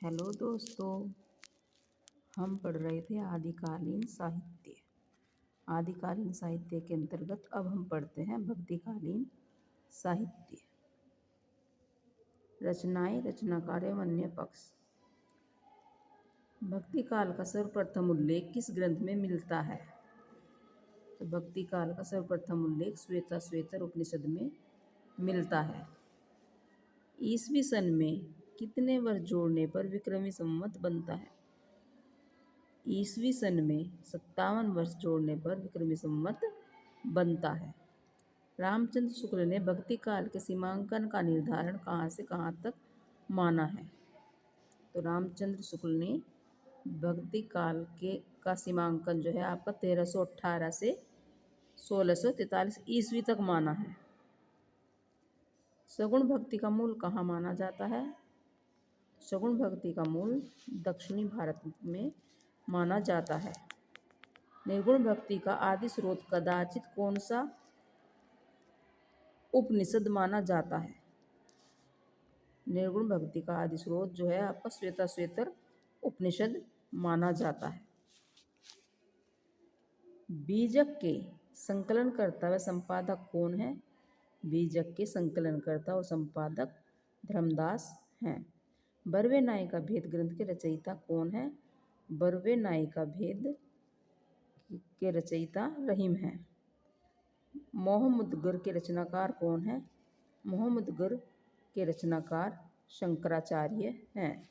Hello दोस्तों, हम पढ़ रहे थे आदिकालीन साहित्य। आदिकालीन साहित्य के अंतर्गत अब हम पढ़ते हैं भक्तिकालीन साहित्य। रचनाएं, रचनाकार एवं अन्य पक्ष। भक्ति काल का सर्वप्रथम उल्लेख किस ग्रंथ में मिलता है? तो भक्ति काल का सर्वप्रथम उल्लेख श्वेताश्वेतर उपनिषद में मिलता है। ईसवी सन में कितने वर्ष जोड़ने पर विक्रमी संवत बनता है? ईसवी सन में 57 वर्ष जोड़ने पर विक्रमी संवत बनता है। रामचंद्र शुक्ल ने भक्ति काल के सीमांकन का निर्धारण कहाँ से कहाँ तक माना है? तो रामचंद्र शुक्ल ने भक्ति काल का सीमांकन जो है आपका 1318 से 1643 ईस्वी तक माना है। सगुण भक्ति का मूल कहाँ माना जाता है? सगुण भक्ति का मूल दक्षिणी भारत में माना जाता है। निर्गुण भक्ति का आदि स्रोत कदाचित कौन सा उपनिषद माना जाता है? निर्गुण भक्ति का आदि स्रोत जो है आपका श्वेताश्वेतर उपनिषद माना जाता है। बीजक के संकलनकर्ता व संपादक कौन है? बीजक के संकलनकर्ता और संपादक धर्मदास हैं। बरवे नाई का भेद ग्रंथ के रचयिता कौन है? बरवे नाई का भेद के रचयिता रहीम हैं। मोहमुद्गर के रचनाकार कौन है? मोहमुद्गर के रचनाकार शंकराचार्य हैं।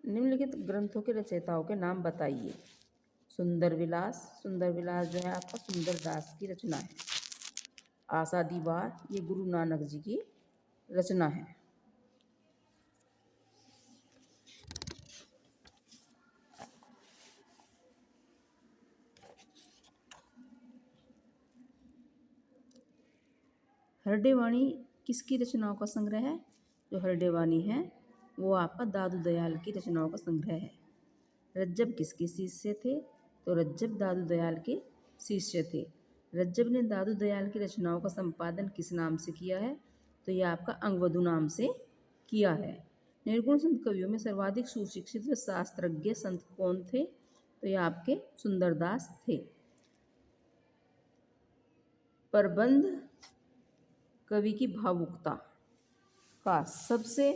निम्नलिखित ग्रंथों के रचयिताओं के नाम बताइए। सुंदर विलास, सुंदर विलास जो है आपका सुंदरदास की रचना है। आशा दीवार, ये गुरु नानक जी की रचना है। हृदयवाणी किसकी रचनाओं का संग्रह है? जो हृदयवाणी है वो आपका दादू दयाल की रचनाओं का संग्रह है। रज्जब किसके शिष्य थे? तो रज्जब दादू दयाल के शिष्य थे। रज्जब ने दादू दयाल की रचनाओं का संपादन किस नाम से किया है? तो यह आपका अंगवधु नाम से किया है। निर्गुण संत कवियों में सर्वाधिक सुशिक्षित व शास्त्रज्ञ संत कौन थे? तो यह आपके सुंदरदास थे। प्रबंध कवि की भावुकता का सबसे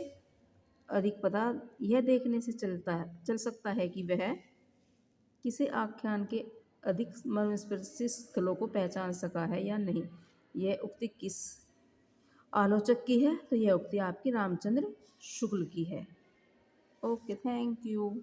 अधिक पता यह देखने से चल सकता है कि वह किसी आख्यान के अधिक मर्मस्पर्शी स्थलों को पहचान सका है या नहीं। यह उक्ति किस आलोचक की है? तो यह उक्ति आपकी रामचंद्र शुक्ल की है। Okay, thank you.